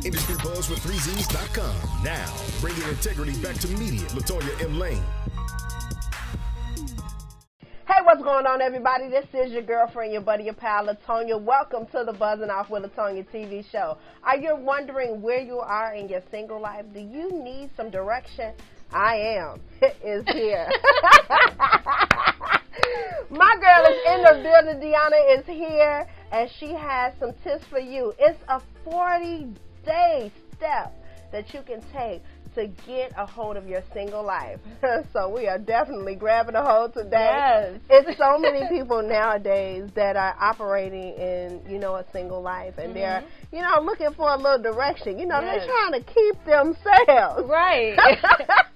Industry Buzz with 3Zs.com. Now, bringing integrity back to media. Lutonya M. Lane. Hey, what's going on, everybody? This is your girlfriend, your buddy, your pal, Lutonya. Welcome to the BuzzZinOFF with Lutonya TV show. Are you wondering where you are in your single life? Do you need some direction? I am. It is here. My girl is in the building. Dionnea is here, and she has some tips for you. It's a 40-day step that you can take to get a hold of your single life. So we are definitely grabbing a hold today. Yes. It's so many people nowadays that are operating in, a single life, and they're, looking for a little direction. They're trying to keep themselves. Right.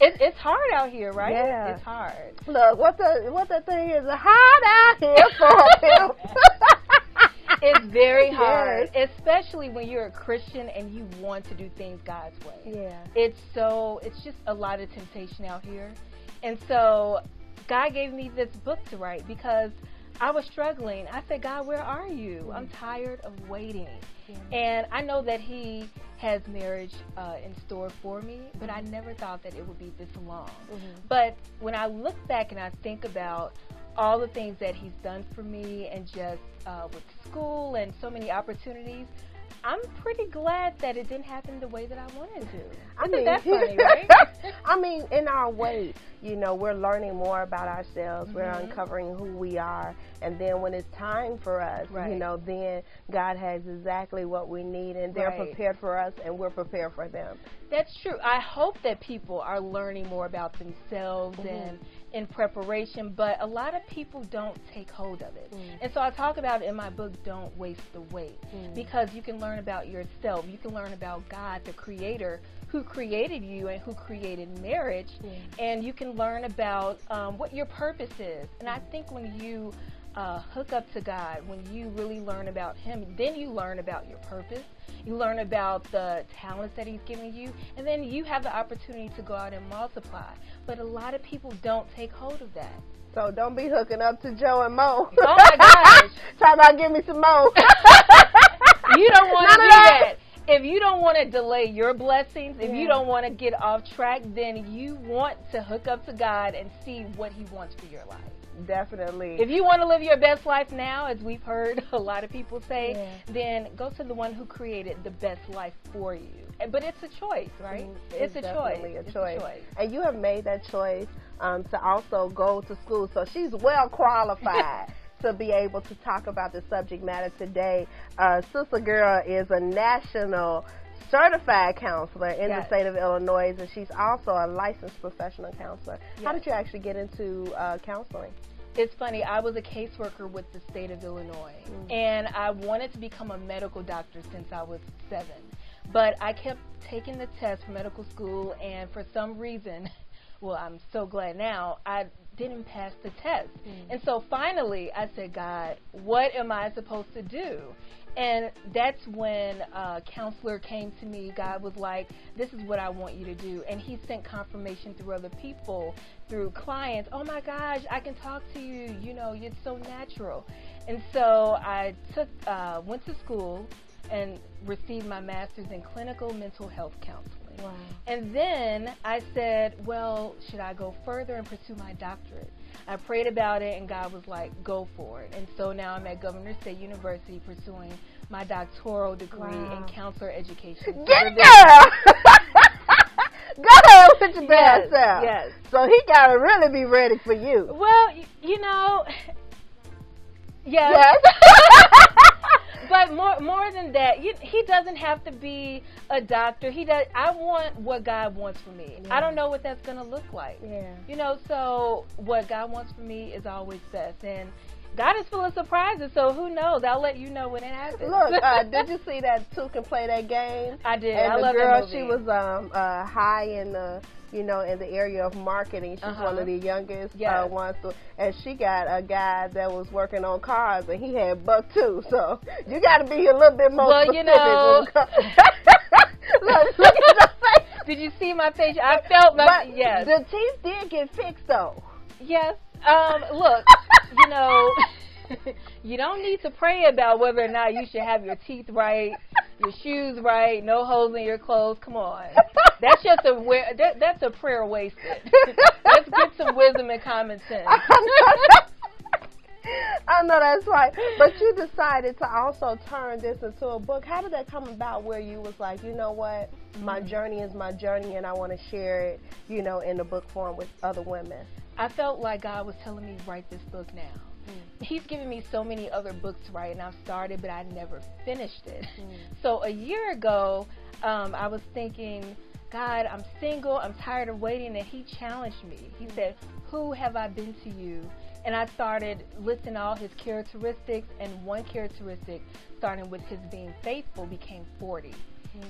It's hard out here, right? Yeah. It's hard. Look, what that thing is, hard out here for them. It's very hard, especially when you're a Christian and you want to do things God's way. Yeah. It's just a lot of temptation out here. And so God gave me this book to write because I was struggling. I said, God, where are you? Mm-hmm. I'm tired of waiting. Mm-hmm. And I know that He has marriage in store for me, but I never thought that it would be this long. Mm-hmm. But when I look back and I think about all the things that He's done for me, and just with school and so many opportunities, I'm pretty glad that it didn't happen the way that I wanted to. Isn't that funny, right? I mean, in our way, we're learning more about ourselves. Mm-hmm. We're uncovering who we are. And then when it's time for us, then God has exactly what we need, and they're prepared for us, and we're prepared for them. That's true. I hope that people are learning more about themselves and in preparation, but a lot of people don't take hold of it. And so I talk about it in my book, Don't Waste the Wait, because you can learn about yourself. You can learn about God, the Creator, who created you and who created marriage, and you can learn about what your purpose is. And I think when you hook up to God, when you really learn about Him, then you learn about your purpose. You learn about the talents that He's given you, and then you have the opportunity to go out and multiply. But a lot of people don't take hold of that. So don't be hooking up to Joe and Mo. Oh my gosh. Talk about give me some Mo. You don't want to do that. If you don't want to delay your blessings, if you don't want to get off track, then you want to hook up to God and see what He wants for your life. Definitely. If you want to live your best life now, as we've heard a lot of people say, then go to the one who created the best life for you. But it's a choice, right? It's a definitely choice. a choice. And you have made that choice to also go to school. So she's well qualified to be able to talk about the subject matter today. Sister Girl is a national certified counselor in the state of Illinois, and she's also a licensed professional counselor. How did you actually get into counseling? It's funny, I was a caseworker with the state of Illinois, and I wanted to become a medical doctor since I was 7. But I kept taking the test for medical school, and for some reason, well, I'm so glad now, I didn't pass the test. And so finally, I said, God, what am I supposed to do? And that's when a counselor came to me. God was like, this is what I want you to do. And He sent confirmation through other people, through clients. Oh my gosh, I can talk to you. It's so natural. And so I went to school and received my master's in clinical mental health counseling. Wow. And then I said, well, should I go further and pursue my doctorate? I prayed about it, and God was like, go for it. And so now I'm at Governor State University pursuing my doctoral degree in counselor education. Get it, girl! Go ahead with your bad self. Yes. So he got to really be ready for you. Well, yes. But more than that, he doesn't have to be a doctor. I want what God wants for me. I don't know what that's going to look like. So what God wants for me is always best. And God is full of surprises, so who knows? I'll let you know when it happens. Look, did you see that Two Can Play That Game? I did. And I love girl, that movie. she was high in the in the area of marketing. She's one of the youngest ones. And she got a guy that was working on cars, and he had buck too. So you got to be a little bit more specific. Look at your face. Did you see my face? I felt my the teeth did get fixed though. Yes. Look, you don't need to pray about whether or not you should have your teeth right. your shoes right, no holes in your clothes. Come on. That's just that's a prayer wasted. Let's get some wisdom and common sense. I know that's right. But you decided to also turn this into a book. How did that come about where you was like, you know what, my journey is my journey and I want to share it, you know, in the book form with other women? I felt like God was telling me, write this book now. He's given me so many other books to write, and I've started, but I never finished it. So a year ago, I was thinking, God, I'm single, I'm tired of waiting, and he challenged me. He said, who have I been to you? And I started listing all his characteristics, and one characteristic, starting with his being faithful, became 40.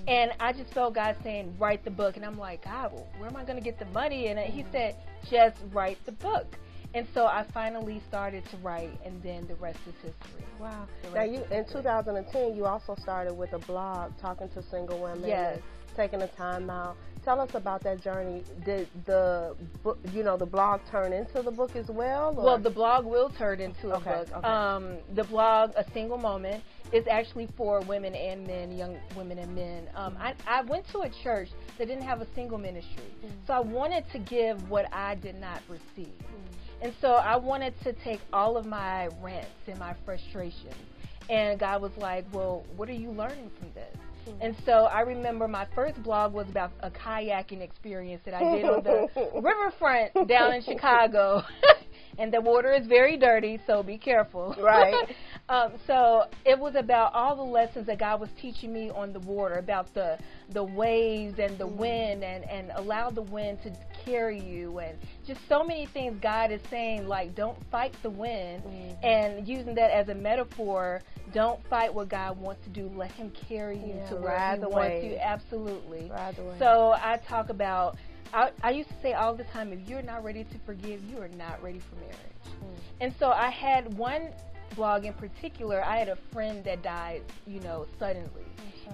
And I just felt God saying, write the book. And I'm like, God, well, where am I going to get the money? And he said, just write the book. And so I finally started to write, and then the rest is history. Wow. Now, in 2010, you also started with a blog, talking to single women. Yes. Taking the time out. Tell us about that journey. Did the book, you know, the blog turn into the book as well? Or? Well, the blog will turn into a book. Okay. The blog, A Single Moment, is actually for women and men, young women and men. I went to a church that didn't have a single ministry, so I wanted to give what I did not receive. And so I wanted to take all of my rants and my frustrations, and God was like, well, what are you learning from this? And so I remember my first blog was about a kayaking experience that I did on the riverfront down in Chicago. And the water is very dirty, so be careful. Right. So it was about all the lessons that God was teaching me on the water, about the waves and the wind, and allow the wind to carry you, and just so many things God is saying, like, don't fight the wind, and using that as a metaphor, don't fight what God wants to do, let him carry you to where he wants you. Absolutely. Ride the wave. So I talk about, I used to say all the time, if you're not ready to forgive, you are not ready for marriage. And so I had one blog in particular. I had a friend that died, you know, suddenly.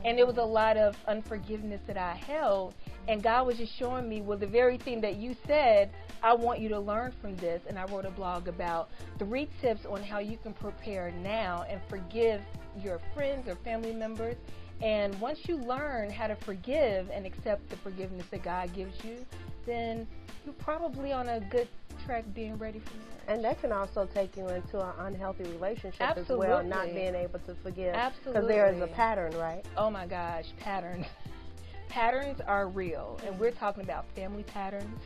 And there was a lot of unforgiveness that I held. And God was just showing me, well, the very thing that you said, I want you to learn from this. And I wrote a blog about 3 tips on how you can prepare now and forgive your friends or family members. And once you learn how to forgive and accept the forgiveness that God gives you, then you're probably on a good track being ready for marriage. And that can also take you into an unhealthy relationship as well, Absolutely. not being able to forgive. Absolutely. Because there is a pattern, right? Oh my gosh, patterns. Patterns are real, and we're talking about family patterns.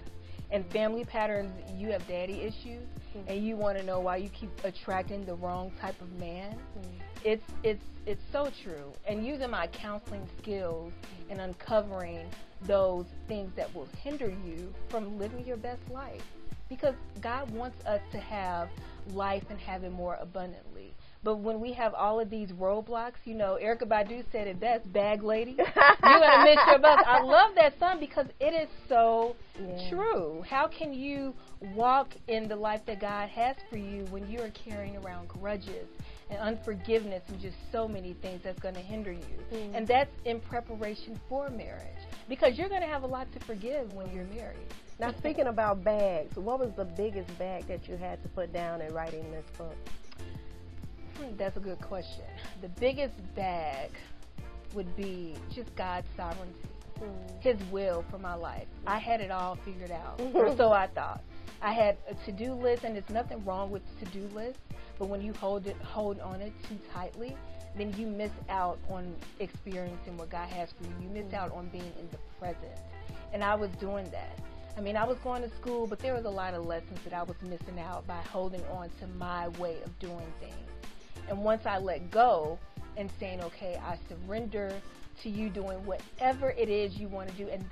And family patterns, you have daddy issues, and you want to know why you keep attracting the wrong type of man. It's so true. And using my counseling skills and uncovering those things that will hinder you from living your best life. Because God wants us to have life and have it more abundantly. But when we have all of these roadblocks, you know, Erykah Badu said it best, bag lady, you're going to miss your bus. I love that song because it is so true. How can you walk in the life that God has for you when you are carrying around grudges and unforgiveness and just so many things that's going to hinder you? And that's in preparation for marriage, because you're going to have a lot to forgive when you're married. Now, speaking about bags, what was the biggest bag that you had to put down in writing this book? That's a good question. The biggest bag would be just God's sovereignty, His will for my life. I had it all figured out, or so I thought. I had a to-do list, and there's nothing wrong with to-do lists, but when you hold on it too tightly, then you miss out on experiencing what God has for you. You miss out on being in the present. And I was doing that. I mean, I was going to school, but there was a lot of lessons that I was missing out by holding on to my way of doing things. And once I let go and saying, okay, I surrender to you doing whatever it is you want to do, and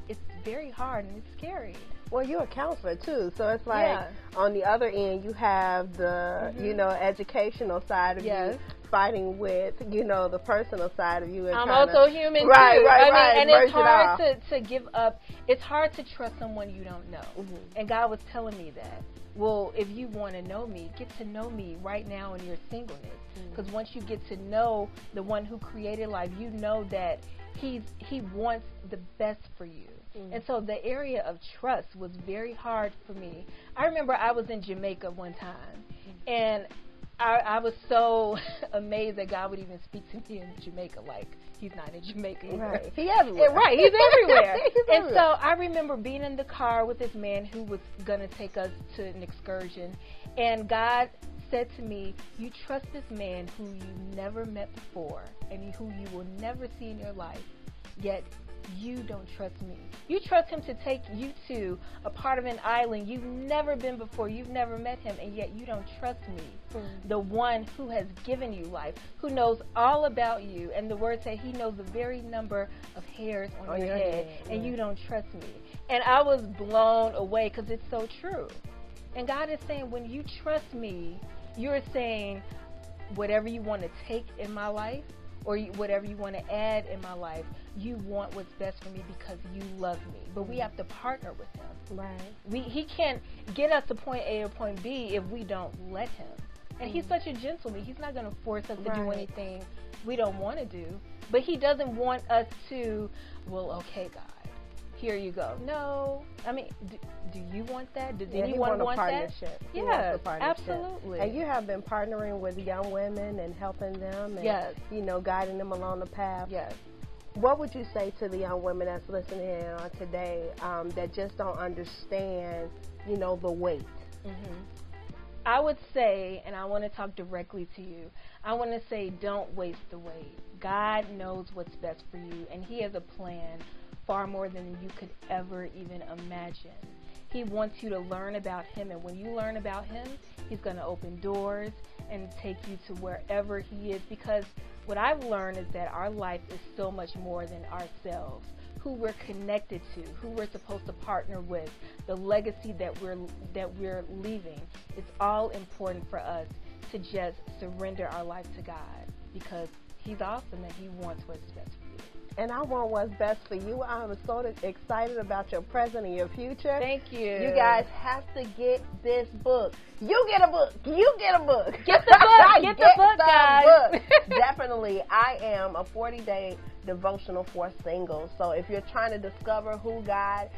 it's very hard and it's scary. Well, you're a counselor too, so it's like on the other end you have the you know, educational side of you fighting with, you know, the personal side of you. And I'm also human too. Right. And it's hard to give up. It's hard to trust someone you don't know. And God was telling me that. Well, if you want to know me, get to know me right now in your singleness. Because once you get to know the one who created life, you know that he wants the best for you. And so the area of trust was very hard for me. I remember I was in Jamaica one time, and I was so amazed that God would even speak to me in Jamaica. Like, he's not in Jamaica either. Right. He's everywhere. Right, he's everywhere. He's And everywhere. so I remember being in the car with this man who was going to take us to an excursion. And God said to me, you trust this man who you never met before and who you will never see in your life, yet you don't trust me. You trust him to take you to a part of an island you've never been before, you've never met him, and yet you don't trust me. The one who has given you life, who knows all about you, and the word said he knows the very number of hairs on your head, and you don't trust me. And I was blown away because it's so true. And God is saying, when you trust me, you're saying whatever you want to take in my life, or whatever you want to add in my life, you want what's best for me because you love me. But we have to partner with him. Right. He can't get us to point A or point B if we don't let him. And he's such a gentleman. He's not going to force us to do anything we don't want to do. But he doesn't want us to, well, okay, God, here you go. No. I mean, do you want that? Does anyone want partnership. that? Yes, Partnership. absolutely. And you have been partnering with young women and helping them and, you know, guiding them along the path. Yes. What would you say to the young women that's listening in on today that just don't understand, you know, the weight? I would say, and I want to talk directly to you, I want to say don't waste the weight. God knows what's best for you, and he has a plan far more than you could ever even imagine. He wants you to learn about him, and when you learn about him, he's going to open doors and take you to wherever he is, because what I've learned is that our life is so much more than ourselves, who we're connected to, who we're supposed to partner with, the legacy that we're leaving. It's all important for us to just surrender our life to God, because he's awesome and he wants what's best for you. And I want what's best for you. I'm so excited about your present and your future. Thank you. You guys have to get this book. You get a book. You get a book. Get the book. Get the book, guys. Book. Definitely. I am a 40-day devotional for singles. So if you're trying to discover who God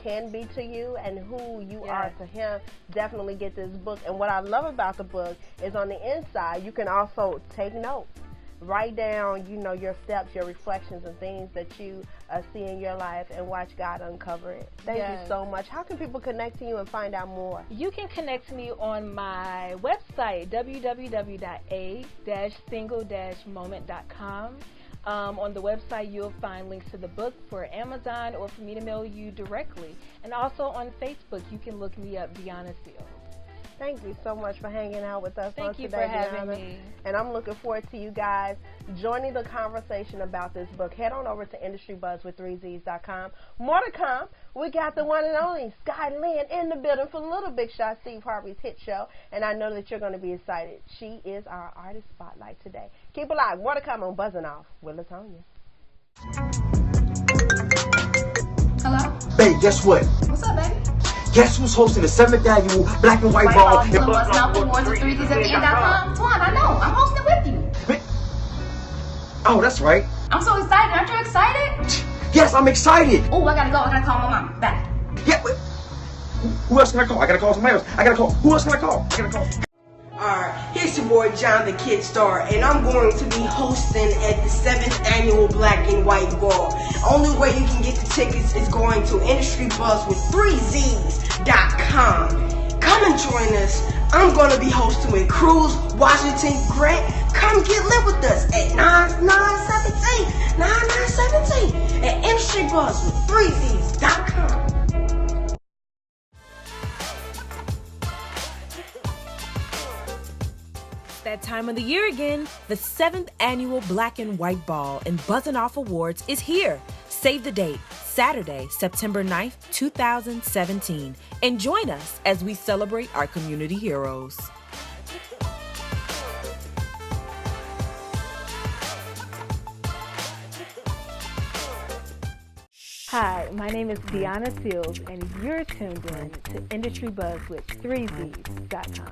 can be to you and who you are to him, definitely get this book. And what I love about the book is on the inside, you can also take notes. Write down, you know, your steps, your reflections, and things that you see in your life, and watch God uncover it. Thank you so much. How can people connect to you and find out more? You can connect to me on my website, www.a-single-moment.com. On the website, you'll find links to the book for Amazon or for me to mail you directly. And also on Facebook, you can look me up, Dionnea Seals. Thank you so much for hanging out with us. Thank you today, for having Dionnea. me. And I'm looking forward to you guys joining the conversation about this book. Head on over to IndustryBuzz3Zs.com. More to come. We got the one and only Skylynn in the building for Little Big Shot, Steve Harvey's hit show. And I know that you're going to be excited. She is our artist spotlight today. Keep it live. More to come on Buzzing Off with Lutonya. Hello? Babe, guess what? What's up, baby? Guess who's hosting the 7th annual Black and White Ball? BuzzZinOFF Awards at 3Zs.com. Twan, I know. I'm hosting with you. Oh, that's right. I'm so excited. Aren't you excited? Yes, I'm excited. Oh, I gotta go. I gotta call my mom. Bye. Yeah, wait. Who else can I call? I gotta call somebody else. I gotta call. Who else can I call? I gotta call. Alright, here's your boy John the Kid Star, and I'm going to be hosting at the 7th annual Black and White Ball. Only way you can get the tickets is going to IndustryBuzzWith3Zs.com. Come and join us. I'm going to be hosting with Cruz, Washington, Grant. Come get lit with us at 9917 at IndustryBuzzWith3Zs.com. That time of the year again. The 7th annual Black and White Ball and BuzzZinOFF Awards is here. Save the date, Saturday, September 9th, 2017. And join us as we celebrate our community heroes. Hi, my name is Dionnea Seals, and you're tuned in to Industry Buzz with 3Zs.com.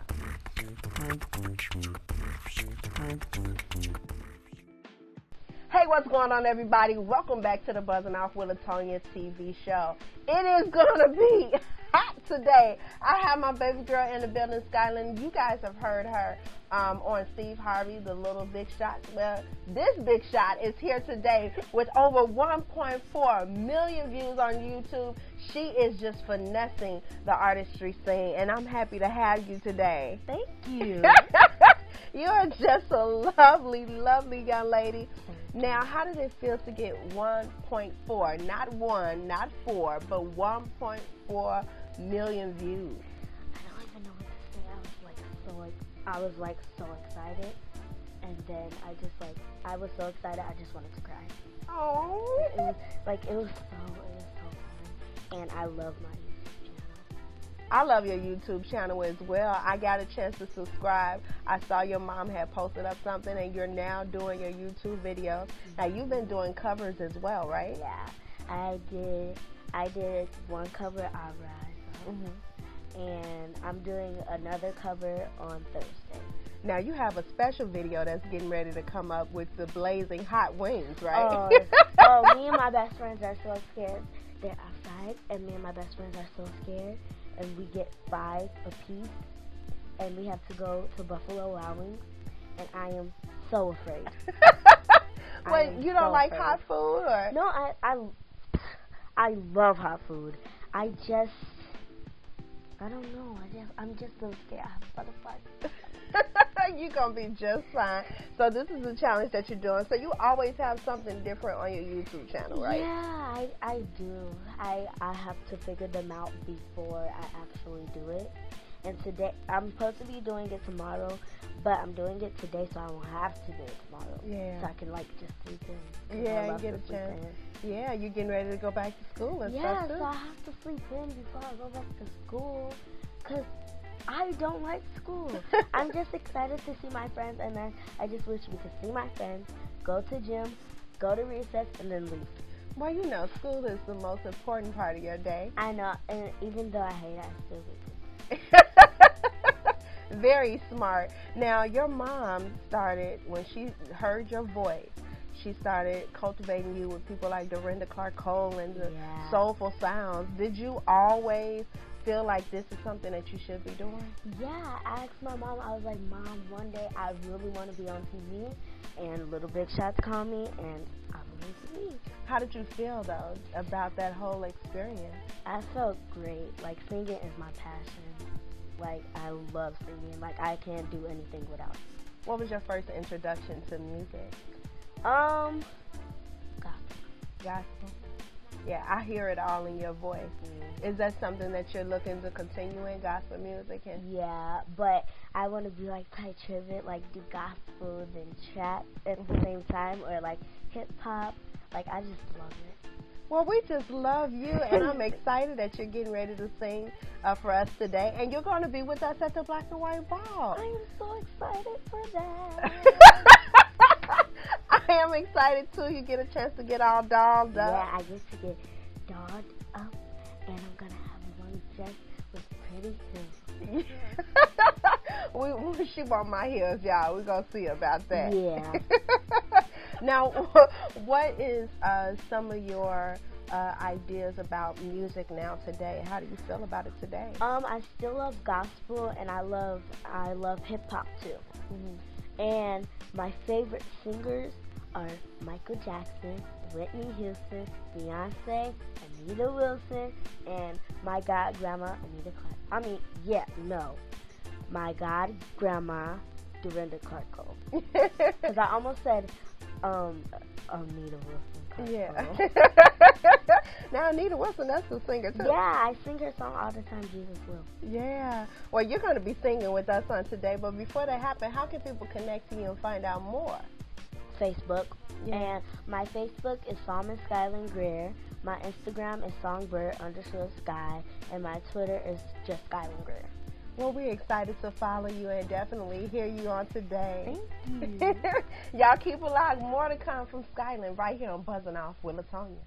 Hey, what's going on, everybody? Welcome back to the BuzzZinOFF with Lutonya TV show. It is going to be hot today. I have my baby girl in the building, Skylynn. You guys have heard her on Steve Harvey, the little big shot. Well, this big shot is here today with over 1.4 million views on YouTube. She is just finessing the artistry scene, and I'm happy to have you today. Thank you. You are just a lovely, lovely young lady. Now, how did it feel to get 1.4, not 1, not 4, but 1.4 million views? I don't even know what to say. I was so excited, and then I was so excited I just wanted to cry. Oh, It was so fun, and I love my YouTube channel. I love your YouTube channel as well. I got a chance to subscribe. I saw your mom had posted up something, and you're now doing your YouTube videos. Now, you've been doing covers as well, right? Yeah, I did one cover, I Rise, and I'm doing another cover on Thursday. Now, you have a special video that's getting ready to come up with the blazing hot wings, right? Me and my best friends are so scared. They're outside, and me and my best friends are so scared, and we get 5 apiece, and we have to go to Buffalo Wild Wings, and I am so afraid. Wait, you don't like hot food? Or? No, I love hot food. I don't know. I'm just so scared. I have butterflies. You're going to be just fine. So this is the challenge that you're doing. So you always have something different on your YouTube channel, right? Yeah, I do. I have to figure them out before I actually do it. And today, I'm supposed to be doing it tomorrow, but I'm doing it today so I won't have to do it tomorrow. Yeah. So I can just sleep in. Yeah, you get a chance. Yeah, you're getting ready to go back to school and stuff too. Yeah, so I have to sleep in before I go back to school, because I don't like school. I'm just excited to see my friends, and then I just wish we could see my friends, go to gym, go to recess, and then leave. Well, you know, school is the most important part of your day. I know, and even though I hate it, I still get to. Very smart. Now, your mom started, when she heard your voice, she started cultivating you with people like Dorinda Clark Cole and the soulful sounds. Did you always feel like this is something that you should be doing? Yeah, I asked my mom, I was like, Mom, one day I really want to be on TV, and Little Big Shots called me, and I was on TV. How did you feel, though, about that whole experience? I felt great. Singing is my passion. I love singing. I can't do anything without it. What was your first introduction to music? Gospel. Gospel? Yeah, I hear it all in your voice. Is that something that you're looking to continue in, gospel music? Yeah, but I want to be Ty Tribbett, do gospel then trap at the same time, or hip-hop. I just love it. Well, we just love you, and I'm excited that you're getting ready to sing for us today. And you're going to be with us at the Black and White Ball. I am so excited for that. I am excited, too. You get a chance to get all dolled up. Yeah, I get to get dolled up, and I'm going to have one dress with pretty heels. She want my heels, y'all. We're going to see about that. Yeah. Now, what is some of your ideas about music now today? How do you feel about it today? I still love gospel, and I love hip hop too. And my favorite singers are Michael Jackson, Whitney Houston, Beyonce, Anita Wilson, and my god grandma Anita Clark. My god grandma Dorinda Clark Cole. Because I almost said Anita Wilson. Yeah. Now, Anita Wilson, that's the singer, too. Yeah, I sing her song all the time, Jesus Will. Yeah. Well, you're going to be singing with us on today, but before that happens, how can people connect to you and find out more? Facebook. Yeah. And my Facebook is Psalmist Skylynn Greer. My Instagram is songbird_sky. And my Twitter is just Skylynn Greer. Well, we're excited to follow you and definitely hear you on today. Thank you. Y'all keep it locked. More to come from Skylynn right here on Buzzing Off with Lutonya.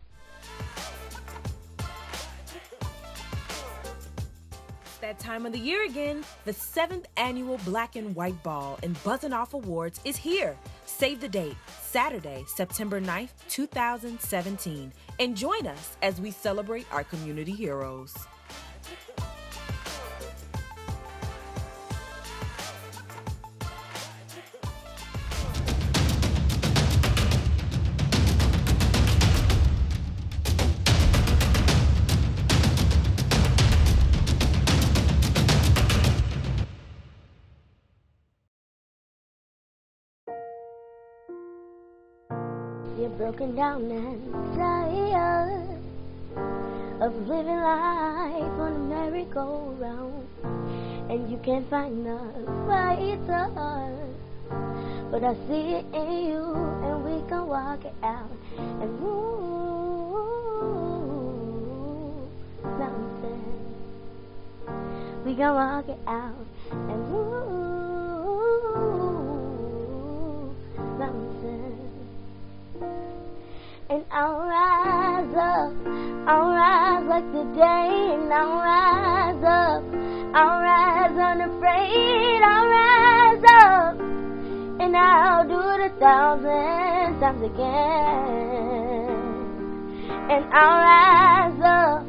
That time of the year again. The 7th annual Black and White Ball and BuzzZinOFF Awards is here. Save the date, Saturday, September 9th, 2017. And join us as we celebrate our community heroes. You're broken down and tired of living life on a merry-go-round, and you can't find a fighter, but I see it in you, and we can walk it out and move mountains. We can walk it out and move mountains. And I'll rise up, I'll rise like the day, and I'll rise up, I'll rise unafraid, I'll rise up, and I'll do it 1,000 times again. And I'll rise up,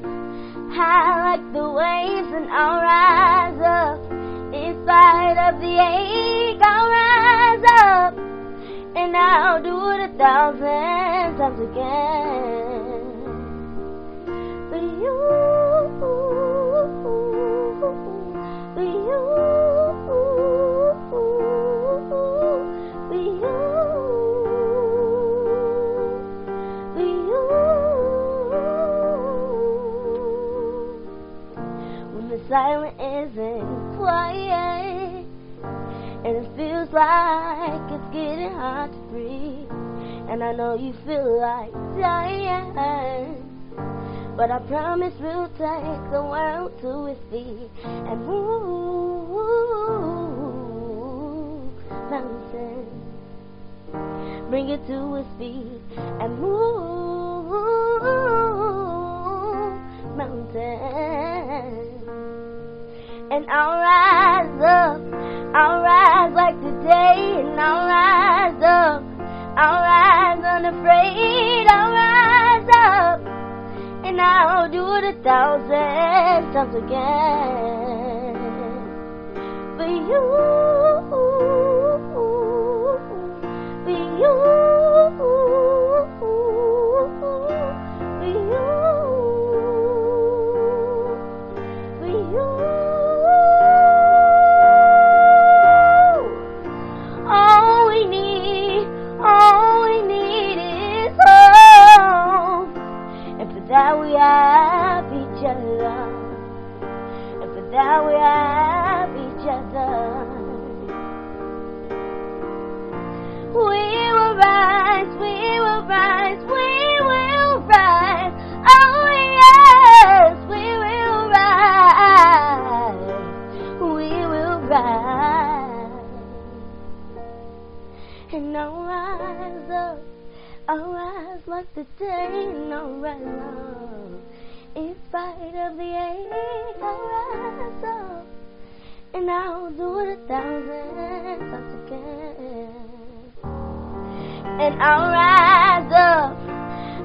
high like the waves, and I'll rise up, in spite of the ache, I'll rise up, and I'll do it 1,000 times again. For you, for you, for you, for you. When the silence isn't quiet, and it feels like it's getting hard to breathe, and I know you feel like dying, but I promise we'll take the world to its feet and move mountains. Bring it to its feet and move mountains. And I'll rise up, I'll rise like today, and I'll rise up, I'll rise unafraid, I'll rise up, and I'll do it 1,000 times again. For you, for you, for you, for you. All we need is hope, and for that we have each other, and for that we have each other. We will rise, we will rise, we will rise. Oh yes, we will rise, we will rise. And I'll rise up, I'll rise like the day, and I'll rise up, in spite of the ache, I'll rise up, and I'll do it 1,000 times again. And I'll rise up,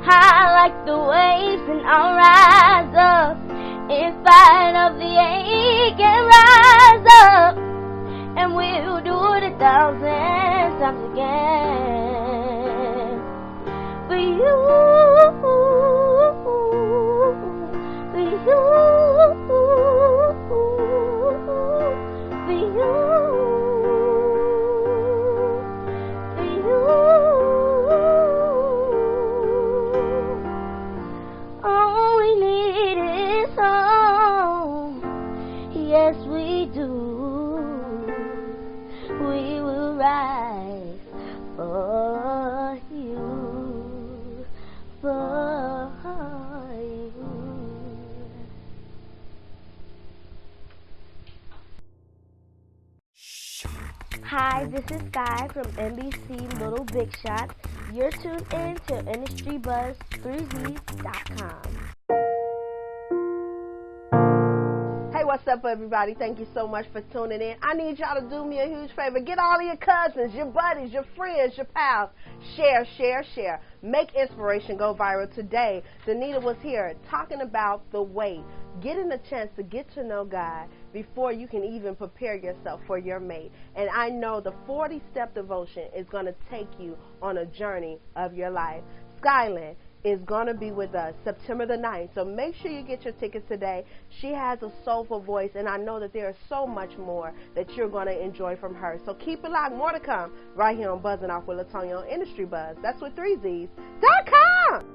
high like the waves, and I'll rise up, in spite of the ache, and rise up, and we'll do it 1,000 times again. For you, for you, for you, for you. All we need is home. Yes, we do. We will rise for you, for you. Hi, this is Sky from NBC Little Big Shots. You're tuned in to IndustryBuzz3Z.com. Hey, what's up, everybody? Thank you so much for tuning in. I need y'all to do me a huge favor. Get all of your cousins, your buddies, your friends, your pals. Share, share, share. Make inspiration go viral today. Danita was here talking about the wait. Getting a chance to get to know God before you can even prepare yourself for your mate. And I know the 40-step devotion is going to take you on a journey of your life. Skylynn is going to be with us September the 9th. So make sure you get your tickets today. She has a soulful voice, and I know that there is so much more that you're going to enjoy from her. So keep it locked. More to come right here on Buzzing Off with Lutonya on Industry Buzz. That's with 3Zs.com.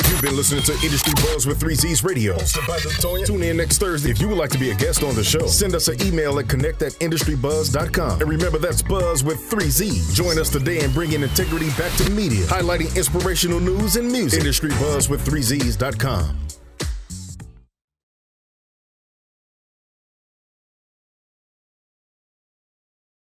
You've been listening to Industry Buzz with 3Z's Radio, hosted by Lutonya. Tune in next Thursday. If you would like to be a guest on the show, send us an email at connect@industrybuzz.com. And remember, that's Buzz with 3Z. Join us today and bring in integrity back to media, highlighting inspirational news and music. Industry Buzz with 3Zs.com.